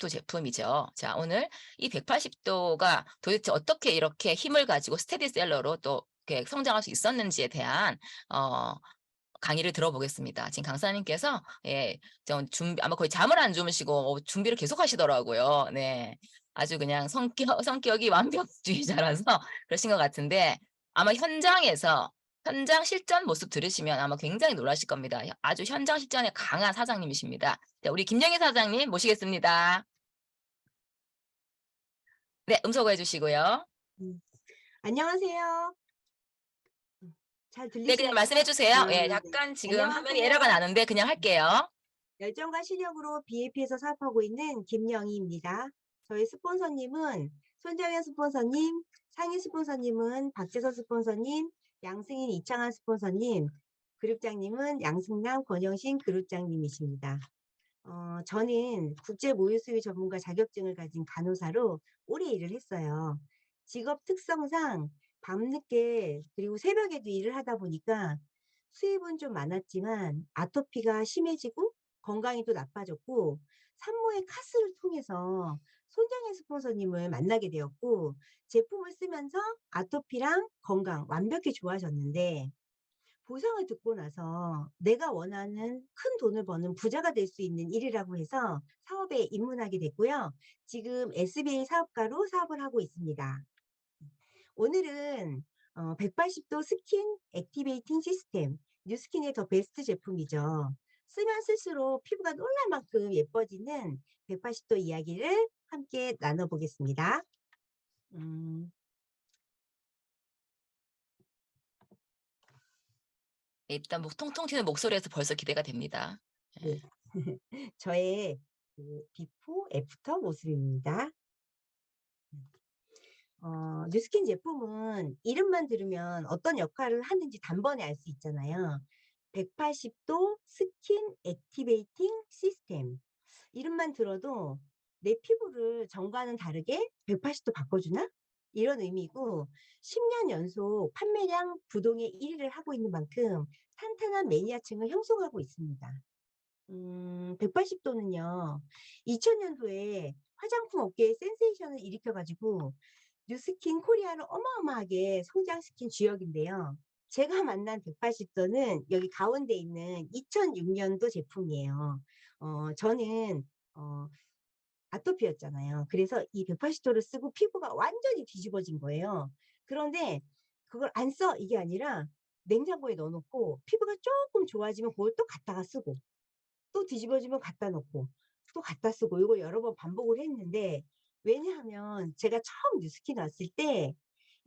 180도 제품이죠. 자, 오늘 이 180도가 도대체 어떻게 이렇게 힘을 가지고 스테디셀러로 또 이렇게 성장할 수 있었는지에 대한 어 강의를 들어보겠습니다. 지금 강사님께서 좀 아마 거의 잠을 안 주무시고 준비를 계속 하시더라고요. 네. 아주 그냥 성격이 완벽주의자라서 그러신 것 같은데, 아마 현장 실전 모습 들으시면 아마 굉장히 놀라실 겁니다. 아주 현장 실전에 강한 사장님이십니다. 자, 우리 김영희 사장님 모시겠습니다. 네, 음소거해 주시고요. 음. 안녕하세요. 잘 네, 그냥 들리시나요? 말씀해 주세요. 예, 네. 약간 지금 화면이 에러가 안녕하세요. 나는데 그냥 할게요. 열정과 실력으로 BAP에서 사업하고 있는 김영희입니다. 저희 스폰서님은 손정현 스폰서님, 상희 스폰서님은 박재선 스폰서님, 양승인 이창환 스폰서님, 그룹장님은 양승남 권영신 그룹장님이십니다. 저는 국제 모유 수유 전문가 자격증을 가진 간호사로 오래 일을 했어요. 직업 특성상 밤늦게 그리고 새벽에도 일을 하다 보니까 수입은 좀 많았지만 아토피가 심해지고 건강이 또 나빠졌고, 산모의 카스를 통해서 손정혜 스폰서님을 만나게 되었고, 제품을 쓰면서 아토피랑 건강 완벽히 좋아졌는데, 보상을 듣고 나서 내가 원하는 큰 돈을 버는 부자가 될 수 있는 일이라고 해서 사업에 입문하게 됐고요. 지금 SBA 사업가로 사업을 하고 있습니다. 오늘은 180도 스킨 액티베이팅 시스템, 뉴스킨의 더 베스트 제품이죠. 쓰면 쓸수록 피부가 놀랄 만큼 예뻐지는 180도 이야기를 함께 나눠보겠습니다. 음, 일단 뭐 통통 튀는 목소리에서 벌써 기대가 됩니다. 네. 예. 저의 그 비포 애프터 모습입니다. 뉴스킨 제품은 이름만 들으면 어떤 역할을 하는지 단번에 알 수 있잖아요. 180도 스킨 액티베이팅 시스템. 이름만 들어도 내 피부를 전과는 다르게 180도 바꿔주나? 이런 의미고, 10년 연속 판매량 부동의 1위를 하고 있는 만큼 탄탄한 매니아층을 형성하고 있습니다. 180도는요, 2000년도에 화장품 업계에 센세이션을 일으켜가지고 뉴스킨 코리아를 어마어마하게 성장시킨 주역인데요. 제가 만난 180도는 여기 가운데 있는 2006년도 제품이에요. 저는 어, 아토피였잖아요. 그래서 이 180도를 쓰고 피부가 완전히 뒤집어진 거예요. 그런데 그걸 안 써 이게 아니라 냉장고에 넣어놓고 피부가 조금 좋아지면 그걸 또 갖다가 쓰고, 또 뒤집어지면 갖다 놓고 또 갖다 쓰고, 이걸 여러 번 반복을 했는데, 왜냐하면 제가 처음 뉴스킨 왔을 때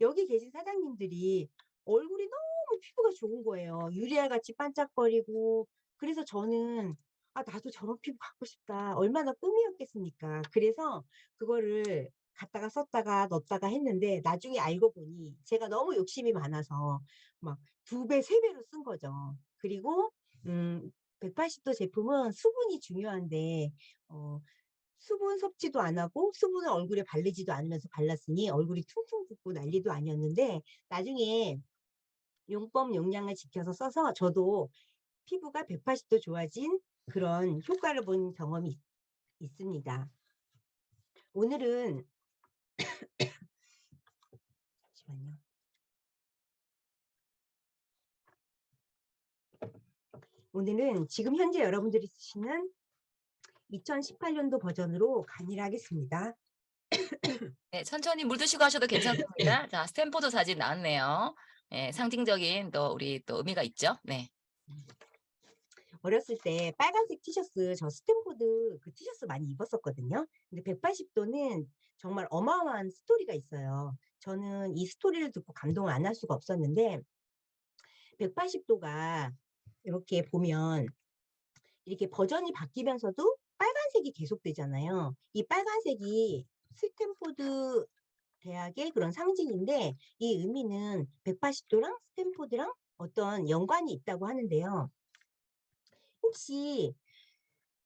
여기 계신 사장님들이 얼굴이 너무 피부가 좋은 거예요. 유리알 같이 반짝거리고. 그래서 저는 나도 저런 피부 갖고 싶다. 얼마나 꿈이었겠습니까. 그래서 그거를 갖다가 썼다가 넣었다가 했는데, 나중에 알고 보니 제가 너무 욕심이 많아서 막 2배, 3배로 쓴 거죠. 그리고 180도 제품은 수분이 중요한데, 어, 수분 섭취도 안 하고 수분을 얼굴에 바르지도 않으면서 발랐으니 얼굴이 퉁퉁 붓고 난리도 아니었는데, 나중에 용법 용량을 지켜서 써서 저도 피부가 180도 좋아진 그런 효과를 본 경험이 있습니다. 오늘은 잠시만요. 오늘은 지금 현재 여러분들이 쓰시는 2018년도 버전으로 강의를 하겠습니다. 네, 천천히 물 드시고 하셔도 괜찮습니다. 자, 스탠포드 사진 나왔네요. 예, 상징적인 또 우리 또 의미가 있죠. 네. 어렸을 때 빨간색 티셔츠, 저 스탠포드 그 티셔츠 많이 입었었거든요. 근데 180도는 정말 어마어마한 스토리가 있어요. 저는 이 스토리를 듣고 감동을 안 할 수가 없었는데, 180도가 이렇게 보면 이렇게 버전이 바뀌면서도 빨간색이 계속되잖아요. 이 빨간색이 스탠포드 대학의 그런 상징인데, 이 의미는 180도랑 스탠포드랑 어떤 연관이 있다고 하는데요. 혹시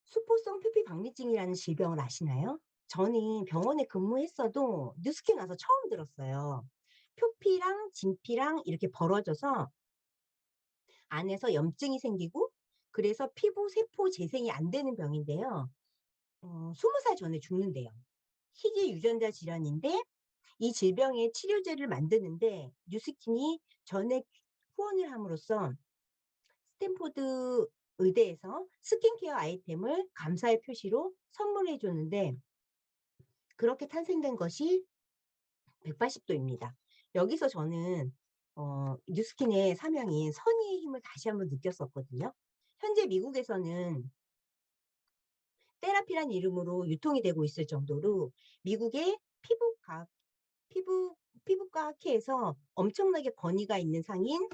수포성 표피박리증이라는 질병을 아시나요? 저는 병원에 근무했어도 뉴스킨 와서 처음 들었어요. 표피랑 진피랑 이렇게 벌어져서 안에서 염증이 생기고, 그래서 피부 세포 재생이 안 되는 병인데요. 20살 전에 죽는대요. 희귀 유전자 질환인데 이 질병의 치료제를 만드는데 뉴스킨이 전액 후원을 함으로써 스탠포드 의대에서 스킨케어 아이템을 감사의 표시로 선물해 줬는데 그렇게 탄생된 것이 180도입니다. 여기서 저는 뉴스킨의 사명인 선의의 힘을 다시 한번 느꼈었거든요. 현재 미국에서는 테라피란 이름으로 유통이 되고 있을 정도로 미국의 피부 피부과 학회에서 엄청나게 권위가 있는 상인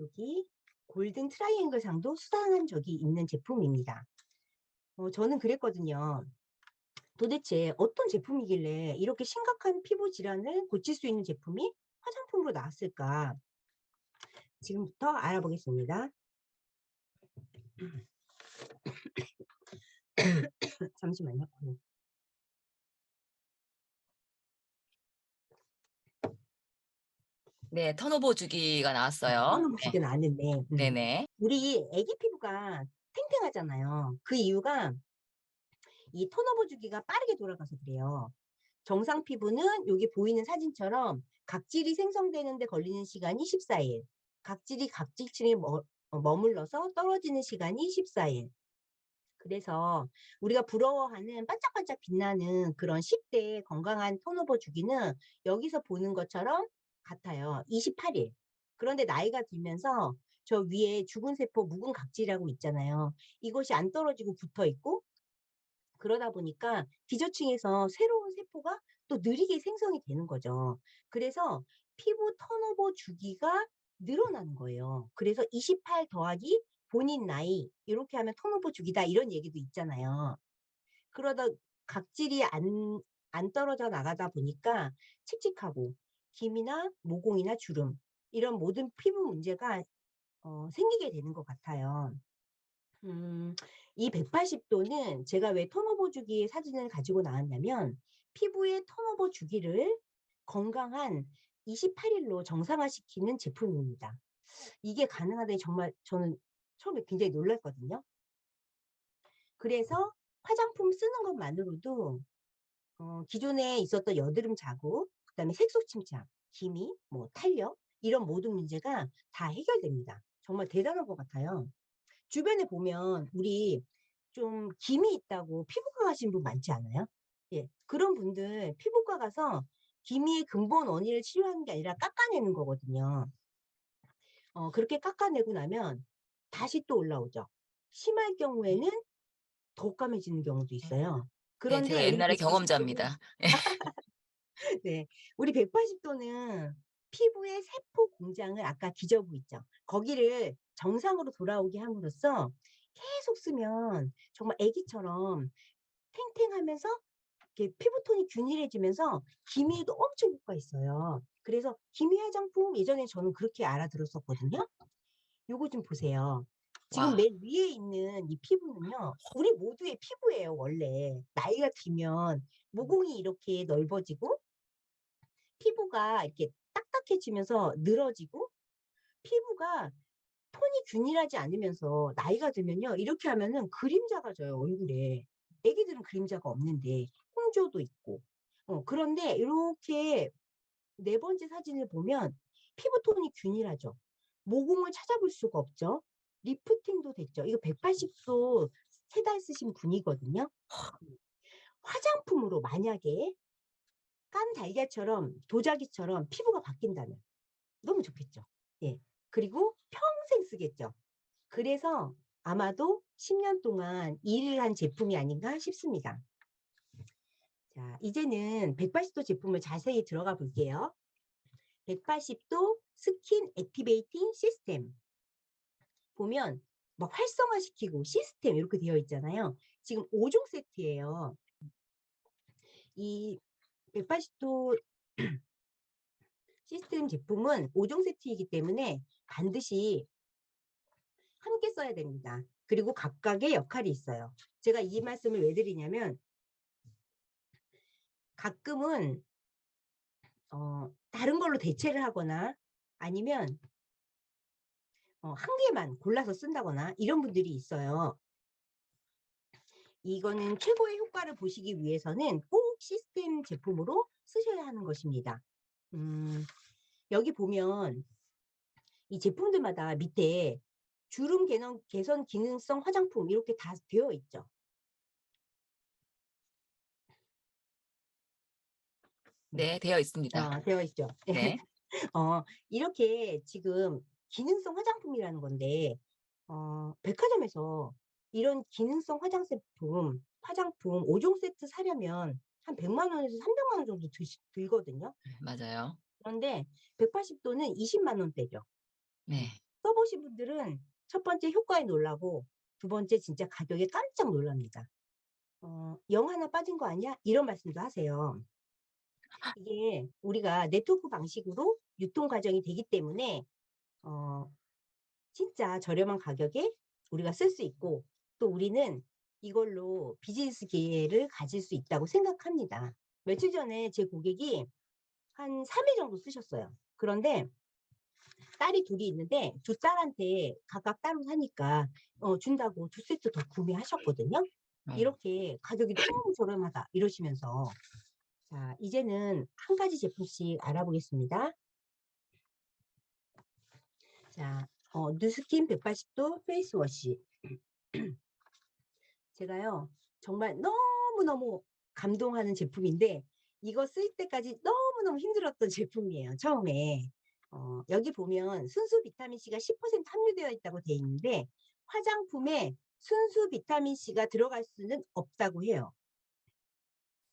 여기 골든 트라이앵글 상도 수상한 적이 있는 제품입니다. 저는 그랬거든요. 도대체 어떤 제품이길래 이렇게 심각한 피부 질환을 고칠 수 있는 제품이 화장품으로 나왔을까? 지금부터 알아보겠습니다. 잠시만요. 네. 턴오버 주기가 나왔어요. 턴오버 네. 주기는 아는데 네네. 우리 애기 피부가 탱탱하잖아요. 그 이유가 이 턴오버 주기가 빠르게 돌아가서 그래요. 정상 피부는 여기 보이는 사진처럼 각질이 생성되는 데 걸리는 시간이 14일, 각질이 각질층에 머물러서 떨어지는 시간이 14일. 그래서 우리가 부러워하는 반짝반짝 빛나는 그런 10대 건강한 톤오버 주기는 여기서 보는 것처럼 같아요. 28일. 그런데 나이가 들면서 저 위에 죽은 세포 묵은 각질이라고 있잖아요. 이것이 안 떨어지고 붙어 있고 그러다 보니까 기저층에서 새로운 세포가 또 느리게 생성이 되는 거죠. 그래서 피부 턴오버 주기가 늘어나는 거예요. 그래서 28 더하기 본인 나이 이렇게 하면 턴오버 주기다 이런 얘기도 있잖아요. 그러다 각질이 안 떨어져 나가다 보니까 칙칙하고 기미나 모공이나 주름 이런 모든 피부 문제가 생기게 되는 것 같아요. 음, 이 180도는 제가 왜 턴오버 주기의 사진을 가지고 나왔냐면 피부의 턴오버 주기를 건강한 28일로 정상화시키는 제품입니다. 이게 가능하다니 정말 저는 처음에 굉장히 놀랐거든요. 그래서 화장품 쓰는 것만으로도 기존에 있었던 여드름 자국, 그다음에 색소 침착, 기미, 뭐 탄력 이런 모든 문제가 다 해결됩니다. 정말 대단한 것 같아요. 주변에 보면 우리 좀 김이 있다고 피부과 가신 분 많지 않아요? 예. 그런 분들 피부과 가서 기미의 근본 원인을 치료하는 게 아니라 깎아내는 거거든요. 그렇게 깎아내고 나면 다시 또 올라오죠. 심할 경우에는 더 까매지는 경우도 네. 있어요. 네. 제가 그런데 우리 옛날에 180도는 경험자입니다. 네. 우리 180도는 피부의 세포 공장을 아까 기저부 있죠. 거기를 정상으로 돌아오게 함으로써 계속 쓰면 정말 아기처럼 탱탱하면서 이렇게 피부톤이 균일해지면서 기미에도 엄청 효과가 있어요. 그래서 기미 화장품 예전에 저는 그렇게 알아들었었거든요. 요거 좀 보세요. 지금 와. 맨 위에 있는 이 피부는요. 우리 모두의 피부예요, 원래. 나이가 들면 모공이 이렇게 넓어지고 피부가 이렇게 딱딱해지면서 늘어지고 피부가 톤이 균일하지 않으면서 나이가 들면요. 이렇게 하면은 그림자가 져요, 얼굴에. 애기들은 그림자가 없는데 홍조도 있고. 그런데 이렇게 네 번째 사진을 보면 피부톤이 균일하죠. 모공을 찾아볼 수가 없죠. 리프팅도 됐죠. 이거 180도 3달 쓰신 분이거든요. 화장품으로 만약에 깐 달걀처럼 도자기처럼 피부가 바뀐다면 너무 좋겠죠. 예. 그리고 평생 쓰겠죠. 그래서 아마도 10년 동안 일을 한 제품이 아닌가 싶습니다. 자, 이제는 180도 제품을 자세히 들어가 볼게요. 180도 스킨 액티베이팅 시스템. 보면 막 활성화시키고 시스템 이렇게 되어 있잖아요. 지금 5종 세트예요. 이 180도 시스템 제품은 5종 세트이기 때문에 반드시 함께 써야 됩니다. 그리고 각각의 역할이 있어요. 제가 이 말씀을 왜 드리냐면 가끔은 다른 걸로 대체를 하거나 아니면 한 개만 골라서 쓴다거나 이런 분들이 있어요. 이거는 최고의 효과를 보시기 위해서는 꼭 시스템 제품으로 쓰셔야 하는 것입니다. 여기 보면 이 제품들마다 밑에 주름 개선 기능성 화장품 이렇게 다 되어 있죠. 네, 되어 있습니다. 되어 있죠. 네. 이렇게 지금 기능성 화장품이라는 건데 백화점에서 이런 기능성 화장품 5종 세트 사려면 한 100만 원에서 300만 원 정도 들거든요. 맞아요. 그런데 180도는 20만 원대죠. 네. 써 보신 분들은 첫 번째 효과에 놀라고 두 번째 진짜 가격에 깜짝 놀랍니다. "영 하나 빠진 거 아니야?" 이런 말씀도 하세요. 이게 우리가 네트워크 방식으로 유통 과정이 되기 때문에 어 진짜 저렴한 가격에 우리가 쓸 수 있고 또 우리는 이걸로 비즈니스 기회를 가질 수 있다고 생각합니다. 며칠 전에 제 고객이 한 3일 정도 쓰셨어요. 그런데 딸이 둘이 있는데 두 딸한테 각각 따로 사니까 준다고 두 세트 더 구매하셨거든요. 어. 이렇게 "가격이 너무 저렴하다." 이러시면서 자 이제는 한 가지 제품씩 알아보겠습니다. 자 누스킨 180도 페이스워시. 제가요 정말 너무너무 감동하는 제품인데 이거 쓸 때까지 너무너무 힘들었던 제품이에요 처음에. 여기 보면 순수 비타민 C가 10% 함유되어 있다고 돼 있는데 화장품에 순수 비타민 C가 들어갈 수는 없다고 해요.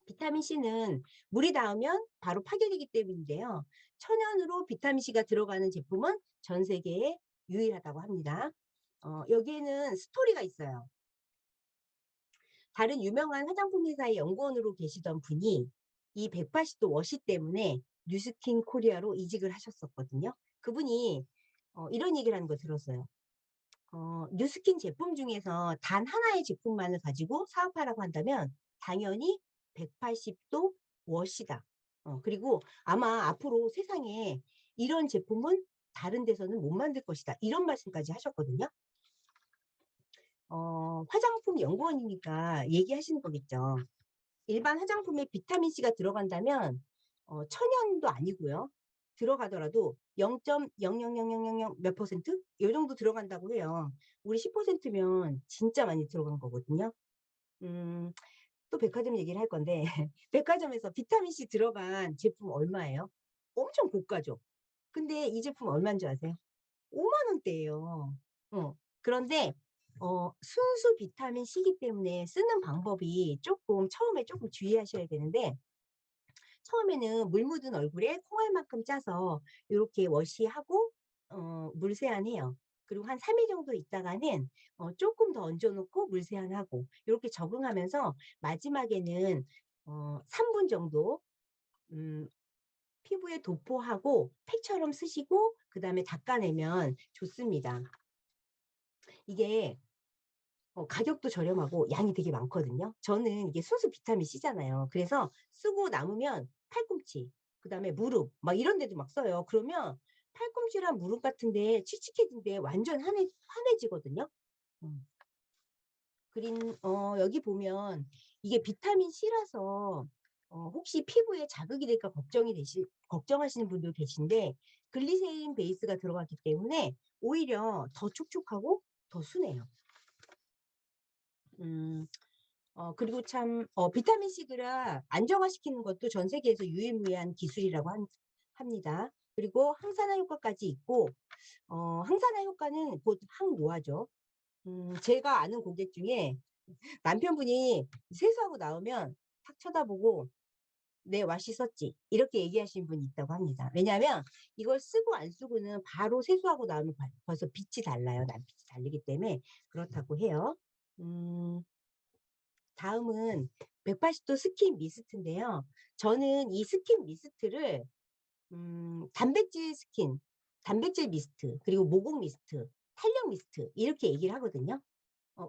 비타민 C는 물이 닿으면 바로 파괴되기 때문인데요. 천연으로 비타민 C가 들어가는 제품은 전 세계에 유일하다고 합니다. 여기에는 스토리가 있어요. 다른 유명한 화장품 회사의 연구원으로 계시던 분이 이 180도 워시 때문에 뉴스킨 코리아로 이직을 하셨었거든요. 그분이 이런 얘기를 하는 걸 들었어요. 뉴스킨 제품 중에서 단 하나의 제품만을 가지고 사업하라고 한다면 당연히 180도 워시다. 그리고 아마 앞으로 세상에 이런 제품은 다른 데서는 못 만들 것이다. 이런 말씀까지 하셨거든요. 화장품 연구원이니까 얘기하시는 거겠죠. 일반 화장품에 비타민 C가 들어간다면 천연도 아니고요. 들어가더라도 0.0000000 몇 퍼센트 요 정도 들어간다고 해요. 우리 10%면 진짜 많이 들어간 거거든요. 음 또 백화점 얘기를 할 건데 백화점에서 비타민 C 들어간 제품 얼마예요? 엄청 고가죠. 근데 이 제품 얼마인 줄 아세요? 5만 원대예요. 그런데 순수 비타민 C이기 때문에 쓰는 방법이 쪼끔 처음에 쪼끔 주의하셔야 되는데 처음에는 물 묻은 얼굴에 콩알만큼 짜서 요렇게 워시하고 물 세안해요. 그리고 한 3일 정도 있다가는 쪼끔 더 얹어 놓고 물 세안하고 요렇게 적응하면서 마지막에는 3분 정도 음 피부에 도포하고 팩처럼 쓰시고 그다음에 닦아내면 좋습니다. 이게 가격도 저렴하고 양이 되게 많거든요. 저는 이게 순수 비타민 C잖아요. 그래서 쓰고 남으면 팔꿈치 그다음에 무릎 막 이런 데도 막 써요. 그러면 팔꿈치랑 무릎 같은 데 칙칙해진 데 완전 환해지거든요. 음. 여기 보면 이게 비타민 C라서 혹시 피부에 자극이 될까 걱정하시는 분도 계신데 글리세린 베이스가 들어갔기 때문에 오히려 더 촉촉하고 더 순해요. 음. 그리고 참 비타민 C가 안정화시키는 것도 전 세계에서 유일무이한 기술이라고 합니다. 그리고 항산화 효과까지 있고 항산화 효과는 곧 항노화죠. 제가 아는 고객 중에 남편분이 세수하고 나오면 탁 쳐다보고 "네 와시 썼지." 이렇게 얘기하시는 분이 있다고 합니다. 왜냐하면 이걸 쓰고 안 쓰고는 바로 세수하고 나오면 벌써 빛이 달라요. 남빛이 다르기 때문에 그렇다고 해요. 음. 다음은 180도 스킨 미스트인데요. 저는 이 스킨 미스트를 단백질 미스트, 그리고 모공 미스트, 탄력 미스트 이렇게 얘기를 하거든요.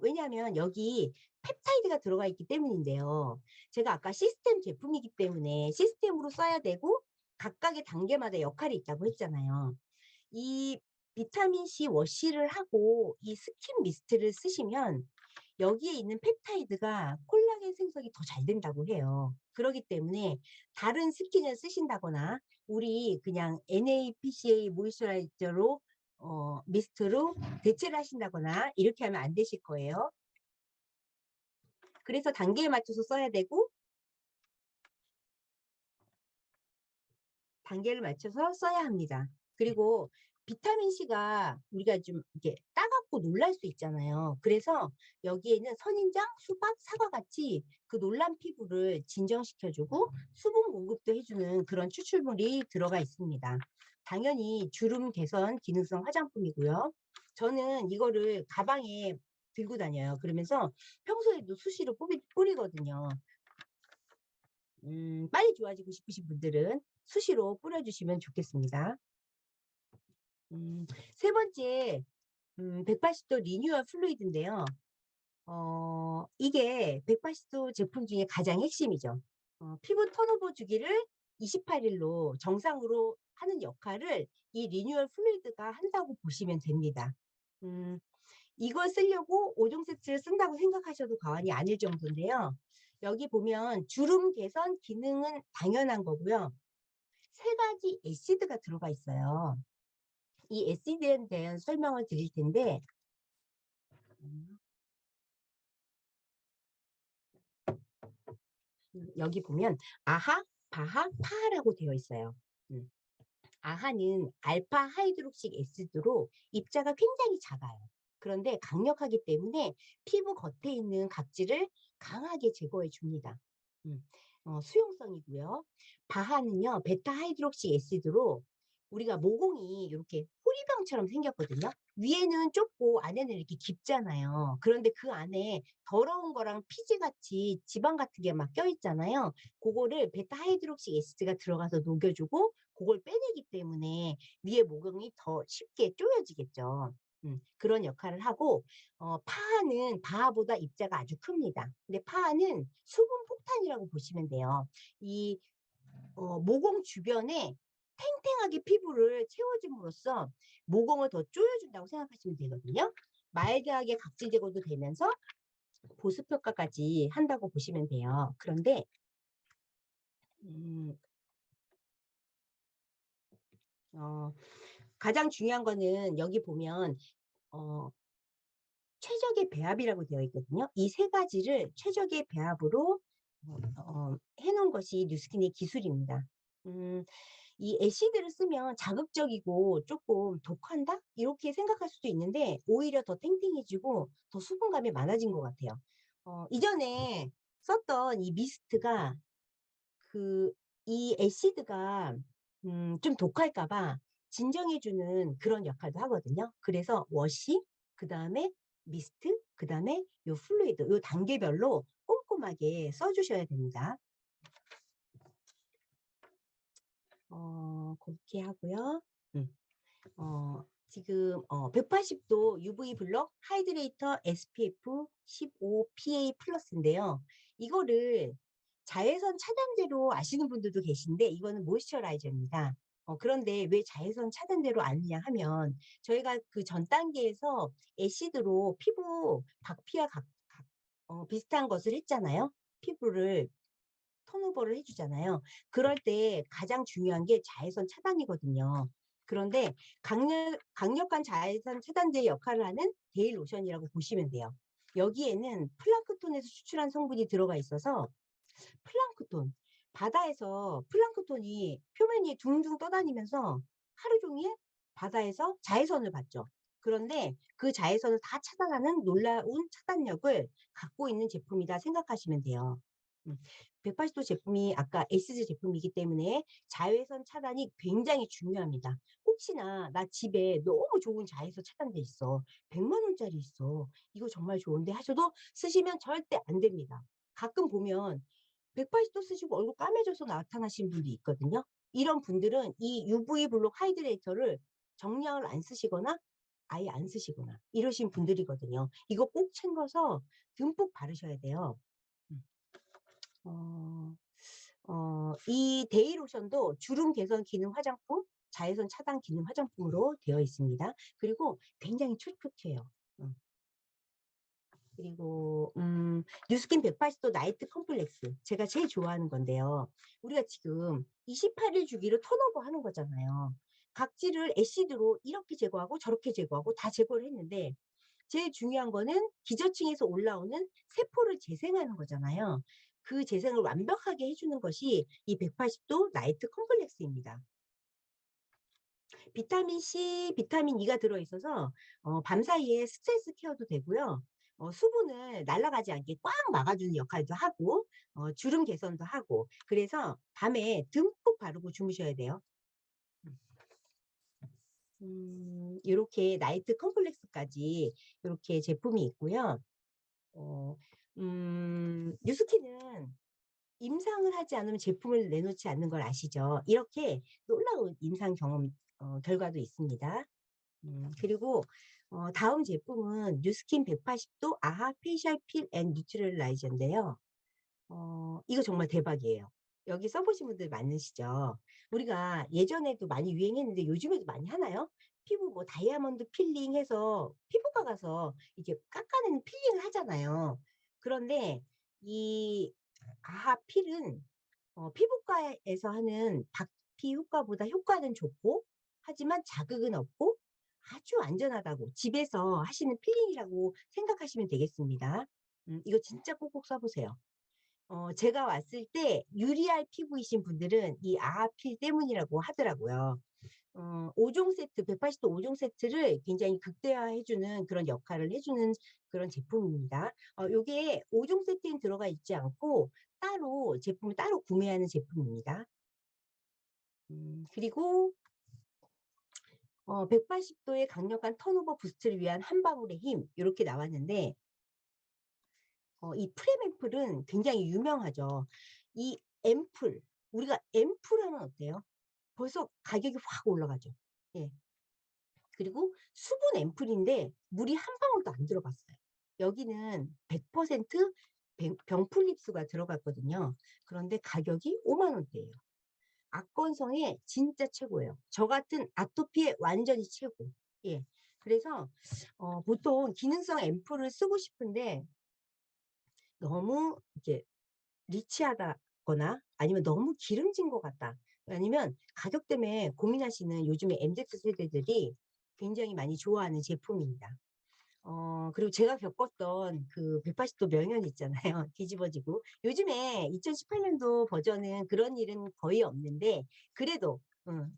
왜냐하면 여기 펩타이드가 들어가 있기 때문인데요. 제가 아까 시스템 제품이기 때문에 시스템으로 써야 되고 각각의 단계마다 역할이 있다고 했잖아요. 이 비타민 C 워시를 하고 이 스킨 미스트를 쓰시면 여기에 있는 펩타이드가 콜라겐 생성이 더 잘 된다고 해요. 그러기 때문에 다른 스킨을 쓰신다거나 우리 그냥 NAPCA 모이스처라이저로 미스트로 대체를 하신다거나 이렇게 하면 안 되실 거예요. 그래서 단계에 맞춰서 써야 되고 단계를 맞춰서 써야 합니다. 그리고 비타민 C가 우리가 좀 이렇게 따갑고 놀랄 수 있잖아요. 그래서 여기에는 선인장, 수박, 사과 같이 그 놀란 피부를 진정시켜주고 수분 공급도 해주는 그런 추출물이 들어가 있습니다. 당연히 주름 개선 기능성 화장품이고요. 저는 이거를 가방에 들고 다녀요. 그러면서 평소에도 수시로 뿌리거든요. 빨리 좋아지고 싶으신 분들은 수시로 뿌려주시면 좋겠습니다. 세 번째, 180도 리뉴얼 플루이드인데요. 이게 180도 제품 중에 가장 핵심이죠. 피부 턴오버 주기를 28일로 정상으로 하는 역할을 이 리뉴얼 플루이드가 한다고 보시면 됩니다. 이걸 쓰려고 5종 세트를 쓴다고 생각하셔도 과언이 아닐 정도인데요. 여기 보면 주름 개선 기능은 당연한 거고요. 3가지 애시드가 들어가 있어요. 이 애시드에 대한 설명을 드릴 텐데 여기 보면 아하, 바하, 파하라고 되어 있어요. 아하는 알파 하이드록식 애시드로 입자가 굉장히 작아요. 그런데 강력하기 때문에 피부 겉에 있는 각질을 강하게 제거해 줍니다. 수용성이고요. 바하는요, 베타 하이드록식 애시드로 우리가 모공이 이렇게 호리병처럼 생겼거든요. 위에는 좁고 안에는 이렇게 깊잖아요. 그런데 그 안에 더러운 거랑 피지같이 지방 같은 게 막 껴있잖아요. 그거를 베타 하이드록식 애시드가 들어가서 녹여주고 그걸 빼내기 때문에 위에 모공이 더 쉽게 조여지겠죠. 그런 역할을 하고 파하는 바하보다 입자가 아주 큽니다. 근데 파하는 수분 폭탄이라고 보시면 돼요. 이 모공 주변에 탱탱하게 피부를 채워줌으로써 모공을 더 조여준다고 생각하시면 되거든요. 마일드하게 각질 제거도 되면서 보습 효과까지 한다고 보시면 돼요. 그런데 음, 가장 중요한 거는 여기 보면 최적의 배합이라고 되어 있거든요. 이 3가지를 최적의 배합으로 해놓은 것이 뉴스킨의 기술입니다. 이 애시드를 쓰면 자극적이고 조금 독한다? 이렇게 생각할 수도 있는데 오히려 더 탱탱해지고 더 수분감이 많아진 것 같아요. 이전에 썼던 이 미스트가 이 애시드가 좀 독할까 봐 진정해주는 그런 역할도 하거든요. 그래서 워시, 그 다음에 미스트, 그 다음에 요 플루이드, 요 단계별로 꼼꼼하게 써주셔야 됩니다. 그렇게 하고요. 지금 180도 UV 블록 하이드레이터 SPF 15 PA 플러스인데요. 이거를 자외선 차단제로 아시는 분들도 계신데 이거는 모이스처라이저입니다. 그런데 왜 자외선 차단제로 아느냐 하면 저희가 그 전 단계에서 애시드로 피부 박피와 비슷한 것을 했잖아요. 피부를 턴오버를 해주잖아요. 그럴 때 가장 중요한 게 자외선 차단이거든요. 그런데 강력한 자외선 차단제 역할을 하는 데일 로션이라고 보시면 돼요. 여기에는 플랑크톤에서 추출한 성분이 들어가 있어서 플랑크톤, 바다에서 플랑크톤이 표면 위에 둥둥 떠다니면서 하루 종일 바다에서 자외선을 받죠. 그런데 그 자외선을 다 차단하는 놀라운 차단력을 갖고 있는 제품이다 생각하시면 돼요. 180도 제품이 아까 SG 제품이기 때문에 자외선 차단이 굉장히 중요합니다. 혹시나 나 집에 너무 좋은 자외선 차단제 있어. 100만 원짜리 있어. 이거 정말 좋은데 하셔도 쓰시면 절대 안 됩니다. 가끔 보면 180도 쓰시고 얼굴 까매져서 나타나신 분도 있거든요. 이런 분들은 이 UV 블록 하이드레이터를 정량을 안 쓰시거나 아예 안 쓰시거나 이러신 분들이거든요. 이거 꼭 챙겨서 듬뿍 바르셔야 돼요. 이 데이 로션도 주름 개선 기능 화장품, 자외선 차단 기능 화장품으로 되어 있습니다. 그리고 굉장히 촉촉해요. 그리고 뉴스킨 180도 나이트 컴플렉스 제가 제일 좋아하는 건데요. 우리가 지금 28일 주기로 턴오버 하는 거잖아요. 각질을 애시드로 이렇게 제거하고 저렇게 제거하고 다 제거를 했는데 제일 중요한 거는 기저층에서 올라오는 세포를 재생하는 거잖아요. 그 재생을 완벽하게 해 주는 것이 이 180도 나이트 컴플렉스입니다. 비타민 C, 비타민 E가 들어 있어서 밤사이에 스트레스 케어도 되고요. 수분을 날아가지 않게 꽉 막아주는 역할도 하고 주름 개선도 하고 그래서 밤에 듬뿍 바르고 주무셔야 돼요. 요렇게 나이트 컴플렉스까지 요렇게 제품이 있고요. 어 뉴스킨은 임상을 하지 않으면 제품을 내놓지 않는 걸 아시죠? 이렇게 놀라운 임상 경험 결과도 있습니다. 그리고 다음 제품은 뉴스킨 180도 아하 페이셜 필 앤 뉴트럴라이저인데요. 이거 정말 대박이에요. 여기 써 보신 분들 많으시죠? 우리가 예전에도 많이 유행했는데 요즘에도 많이 하나요? 피부 뭐 다이아몬드 필링 해서 피부과 가서 이렇게 깎아내는 필링을 하잖아요. 그런데 이 아하 필은 피부과에서 하는 박피 효과보다 효과는 좋고 하지만 자극은 없고 아주 안전하다고 집에서 하시는 필링이라고 생각하시면 되겠습니다. 이거 진짜 꼭꼭 써 보세요. 제가 왔을 때 유리알 피부이신 분들은 이 아하필 때문이라고 하더라고요. 5종 세트 180도 5종 세트를 굉장히 극대화해 주는 그런 역할을 해 주는 그런 제품입니다. 요게 5종 세트엔 들어가 있지 않고 따로 제품을 따로 구매하는 제품입니다. 그리고 180 도의 강력한 턴오버 부스트를 위한 한 방울의 힘 요렇게 나왔는데 이 프렘 앰플은 굉장히 유명하죠. 이 앰플 우리가 앰플 하면 어때요? 벌써 가격이 확 올라가죠. 예. 그리고 수분 앰플인데 물이 한 방울도 안 들어갔어요. 여기는 100% 병풀립수가 들어갔거든요. 그런데 가격이 5만 원대예요. 악건성에 진짜 최고예요. 저 같은 아토피에 완전히 최고. 예. 그래서 보통 기능성 앰플을 쓰고 싶은데 너무 이렇게 리치하다거나 아니면 너무 기름진 것 같다. 아니면 가격 때문에 고민하시는 요즘에 MZ 세대들이 굉장히 많이 좋아하는 제품입니다. 그리고 제가 겪었던 그 180도 명연 있잖아요. 뒤집어지고. 요즘에 2018년도 버전은 그런 일은 거의 없는데 그래도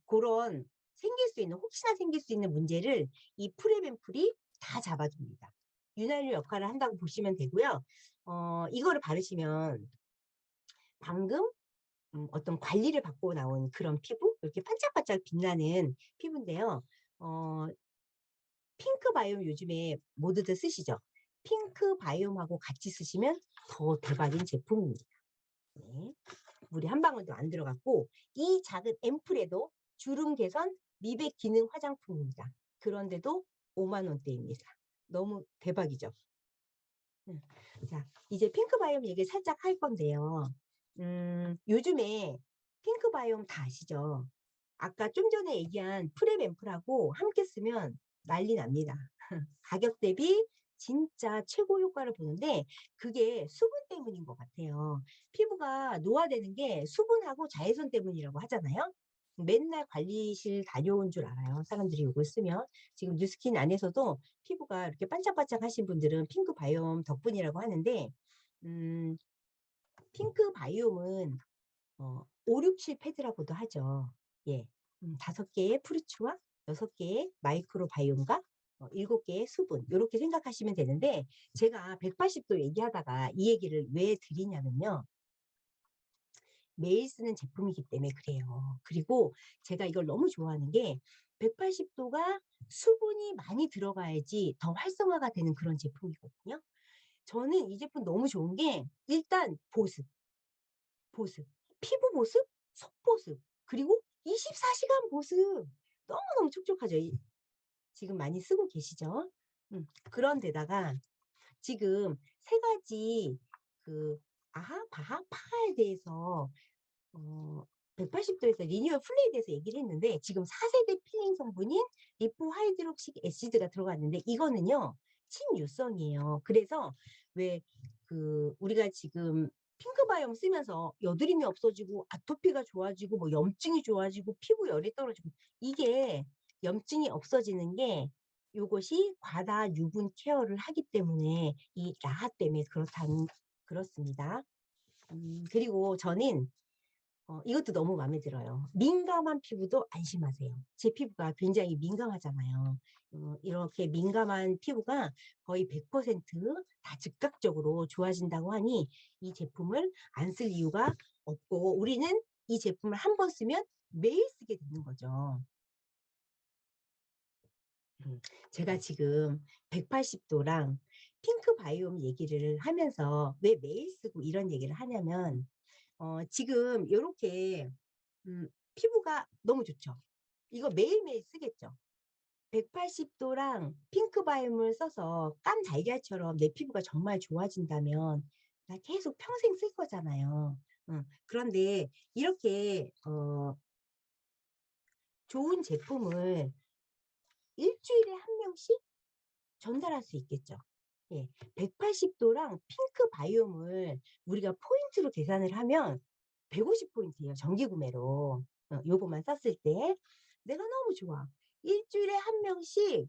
고런 생길 수 있는 혹시나 생길 수 있는 문제를 이 프레벤풀이 다 잡아줍니다. 윤활유 역할을 한다고 보시면 되고요. 이거를 바르시면 방금 어떤 관리를 받고 나온 그런 피부 이렇게 반짝반짝 빛나는 피부인데요. 어 핑크 바이옴 요즘에 모두들 쓰시죠? 핑크 바이옴하고 같이 쓰시면 더 대박인 제품입니다. 네. 물이 한 방울도 안 들어갔고 이 작은 앰플에도 주름 개선, 미백 기능 화장품입니다. 그런데도 5만 원대입니다. 너무 대박이죠? 음. 자, 이제 핑크 바이옴 얘기 살짝 할 건데요. 요즘에 핑크 바이옴 다 아시죠? 아까 좀 전에 얘기한 프랩 앰플하고 함께 쓰면 난리 납니다. 가격 대비 진짜 최고 효과를 보는데 그게 수분 때문인 것 같아요. 피부가 노화되는 게 수분하고 자외선 때문이라고 하잖아요. 맨날 관리실 다녀온 줄 알아요. 사람들이 이걸 쓰면. 지금 뉴스킨 안에서도 피부가 이렇게 반짝반짝하신 분들은 핑크 바이옴 덕분이라고 하는데 음 핑크 바이옴은 5, 6, 7 패드라고도 하죠. 예. 5 개의 프루츠와 6 개의 마이크로 바이옴과 7 개의 수분 요렇게 생각하시면 되는데 제가 180도 얘기하다가 이 얘기를 왜 드리냐면요. 매일 쓰는 제품이기 때문에 그래요. 그리고 제가 이걸 너무 좋아하는 게 180 도가 수분이 많이 들어가야지 더 활성화가 되는 그런 제품이거든요. 저는 이 제품 너무 좋은 게 일단 보습, 피부 보습, 속 보습, 그리고 24 시간 보습. 너무너무 촉촉하죠. 지금 많이 쓰고 계시죠? 그런데다가 지금 3 가지 그 아하, 바하, 파에 대해서 어 180 도에서 리뉴얼 플레이에 대해서 얘기를 했는데 지금 4 세대 필링 성분인 리포 하이드록시 애시드가 들어갔는데 이거는요. 친유성이에요. 그래서 왜 우리가 지금 핑크바이옴 쓰면서 여드름이 없어지고 아토피가 좋아지고 뭐 염증이 좋아지고 피부 열이 떨어지고 이게 염증이 없어지는 게 요것이 과다 유분 케어를 하기 때문에 이 라하 때문에 그렇습니다. 그리고 저는 이것도 너무 마음에 들어요. 민감한 피부도 안심하세요. 제 피부가 굉장히 민감하잖아요. 이렇게 민감한 피부가 거의 100%다 즉각적으로 좋아진다고 하니 이 제품을 안 쓸 이유가 없고 우리는 이 제품을 한 번 쓰면 매일 쓰게 되는 거죠. 제가 지금 180도랑 핑크 바이옴 얘기를 하면서 왜 매일 쓰고 이런 얘기를 하냐면 지금 요렇게 피부가 너무 좋죠. 이거 매일매일 쓰겠죠. 180도랑 핑크 바이옴을 써서 깐 달걀처럼 내 피부가 정말 좋아진다면 나 계속 평생 쓸 거잖아요. 그런데 이렇게 좋은 제품을 일주일에 한 명씩 전달할 수 있겠죠. 예. 180도랑 핑크 바이옴을 우리가 포인트로 계산을 하면 150 포인트예요. 정기 구매로. 요것만 샀을 때 내가 너무 좋아. 일주일에 한 명씩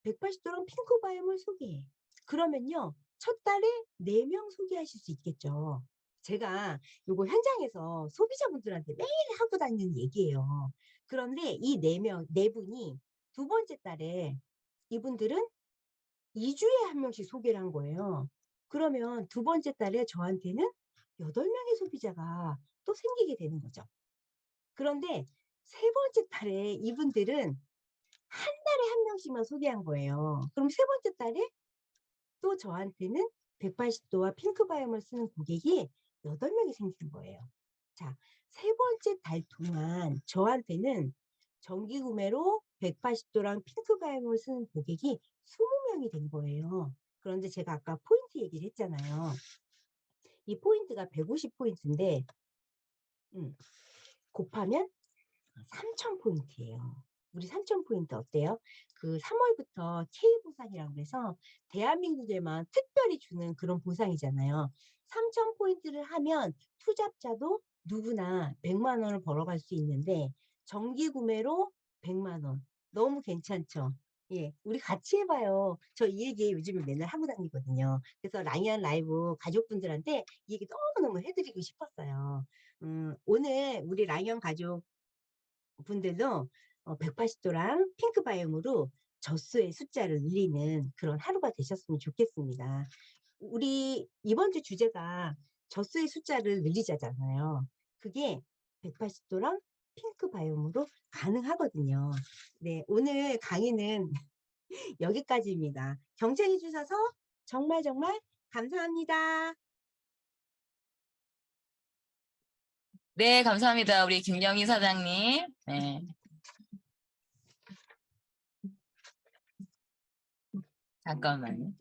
180도랑 핑크 바이옴을 소개해. 그러면요. 첫 달에 4명 소개하실 수 있겠죠. 제가 요거 현장에서 소비자분들한테 매일 하고 다니는 얘기예요. 그런데 이 4분이 두 번째 달에 이분들은 2주에 한 명씩 소개를 한 거예요. 그러면 두 번째 달에 저한테는 8명의 소비자가 또 생기게 되는 거죠. 그런데 세 번째 달에 이분들은 한 달에 한 명씩만 소개한 거예요. 그럼 세 번째 달에 또 저한테는 180도와 핑크바이옴을 쓰는 고객이 8명이 생기는 거예요. 자, 세 번째 달 동안 저한테는 정기 구매로 180도랑 핑크바이옴을 쓰는 고객이 20명이 된 거예요. 그런데 제가 아까 포인트 얘기를 했잖아요. 이 포인트가 150 포인트인데 곱하면 3,000 포인트예요. 우리 3,000 포인트 어때요? 3월부터 K보상이라고 해서 대한민국에만 특별히 주는 그런 보상이잖아요. 3,000 포인트를 하면 투잡자도 누구나 100만 원을 벌어갈 수 있는데 정기 구매로 100만 원. 너무 괜찮죠? 예, 우리 같이 해봐요. 저 이 얘기 요즘에 맨날 하고 다니거든요. 그래서 라이언 라이브 가족분들한테 이 얘기 너무너무 해드리고 싶었어요. 오늘 우리 라이언 가족 분들도 180도랑 핑크 바이옴으로 젖소의 숫자를 늘리는 그런 하루가 되셨으면 좋겠습니다. 우리 이번 주 주제가 젖소의 숫자를 늘리자잖아요. 그게 180도랑 핑크 바이옴으로 가능하거든요. 네, 오늘 강의는 여기까지입니다. 경청해 주셔서 정말 정말 감사합니다. 네, 감사합니다. 우리 김영희 사장님. 네. 잠깐만요.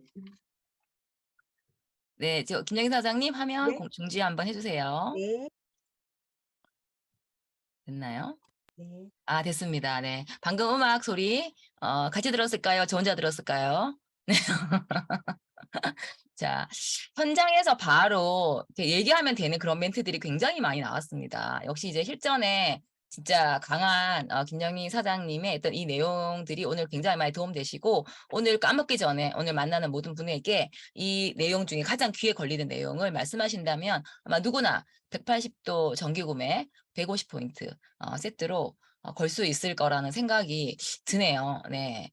네, 김영희 사장님 화면 네, 중지 한번 해주세요. 네, 됐나요? 네. 아, 됐습니다. 네. 방금 음악 소리, 같이 들었을까요? 저 혼자 들었을까요? 네. 자, 현장에서 바로 이렇게 얘기하면 되는 그런 멘트들이 굉장히 많이 나왔습니다. 역시 이제 실전에 진짜 강한 김영희 사장님의 어떤 이 내용들이 오늘 굉장히 많이 도움되시고 오늘 까먹기 전에 오늘 만나는 모든 분에게 이 내용 중에 가장 귀에 걸리는 내용을 말씀하신다면 아마 누구나 180도 정기구매 150포인트 세트로 걸 수 있을 거라는 생각이 드네요. 네.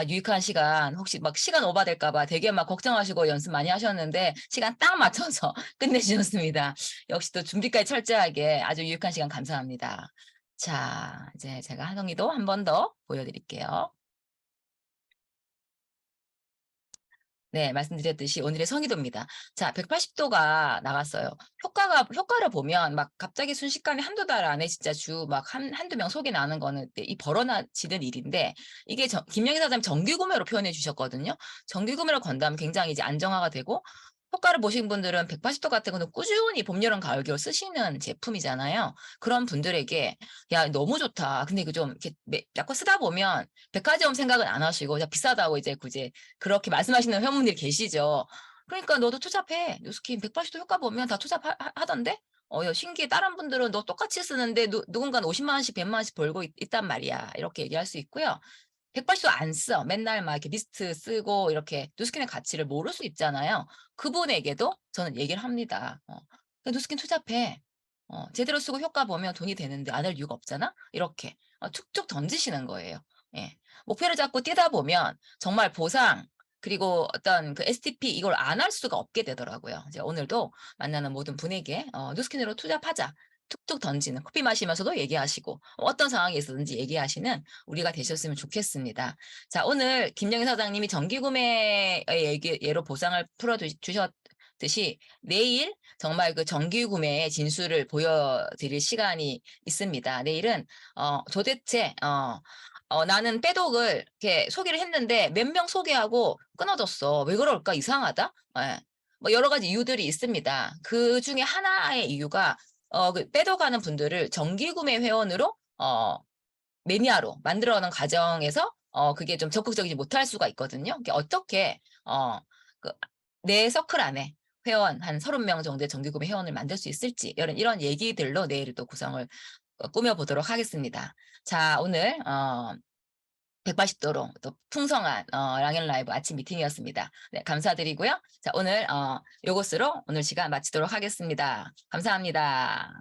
유익한 시간, 혹시 막 시간 오버될까 봐 되게 막 걱정하시고 연습 많이 하셨는데 시간 딱 맞춰서 끝내주셨습니다. 역시 또 준비까지 철저하게 아주 유익한 시간 감사합니다. 자, 이제 제가 한송이도 한 번 더 보여드릴게요. 네, 말씀드렸듯이 오늘의 성의도입니다. 자, 180도가 나갔어요. 효과를 보면 막 갑자기 순식간에 한두 달 안에 진짜 한두 명 속이 나는 거는 이 벌어지는 일인데 이게 김영희 사장님 정기구매로 표현해 주셨거든요. 정기구매로 건다면 굉장히 이제 안정화가 되고 효과를 보신 분들은 180도 같은 거는 꾸준히 봄, 여름, 가을, 겨울 쓰시는 제품이잖아요. 그런 분들에게 "야 너무 좋다." 근데 그 좀 이렇게 자꾸 쓰다 보면 백화점 생각은 안 하시고 그냥 비싸다고 이제 굳이 그렇게 말씀하시는 회원분들이 계시죠. 그러니까 "너도 투잡해. 누스킨 180도 효과 보면 다 투잡하 하던데?" 야 신기해. 다른 분들은 "너 똑같이 쓰는데 누군가는 50만 원씩 100만 원씩 벌고 있단 말이야." 이렇게 얘기할 수 있고요. 180도 안 써. 맨날 막 이렇게 미스트 쓰고 이렇게 누스킨의 가치를 모를 수 있잖아요. 그분에게도 저는 얘기를 합니다. "야 누스킨 투잡해. 제대로 쓰고 효과 보면 돈이 되는데 안 할 이유가 없잖아." 이렇게 툭툭 던지시는 거예요. 예. 목표를 잡고 뛰다 보면 정말 보상 그리고 어떤 그 STP 이걸 안 할 수가 없게 되더라고요. 이제 오늘도 만나는 모든 분에게 "누스킨으로 투잡하자." 툭툭 던지는 커피 마시면서도 얘기하시고 어떤 상황이 있었든지 얘기하시는 우리가 되셨으면 좋겠습니다. 자, 오늘 김영희 사장님이 정기 구매의 예로 보상을 풀어 주셨듯이 내일 정말 그 정기 구매의 진수를 보여드릴 시간이 있습니다. 내일은 도대체 나는 빼독을 이렇게 소개를 했는데 몇 명 소개하고 끊어졌어. 왜 그럴까? 이상하다. 예. 뭐 여러 가지 이유들이 있습니다. 그 중에 하나의 이유가 그 빼독하는 분들을 정기 구매 회원으로 매니아로 만들어가는 과정에서 그게 좀 적극적이지 못할 수가 있거든요. 그게 어떻게 그 내 서클 안에 회원 한 30명 정도의 정기 구매 회원을 만들 수 있을지 이런 얘기들로 내일 또 구성을 꾸며 보도록 하겠습니다. 자, 오늘 180도로 또 풍성한 랑앤 라이브 아침 미팅이었습니다. 네, 감사드리고요. 자, 오늘 요것으로 오늘 시간 마치도록 하겠습니다. 감사합니다.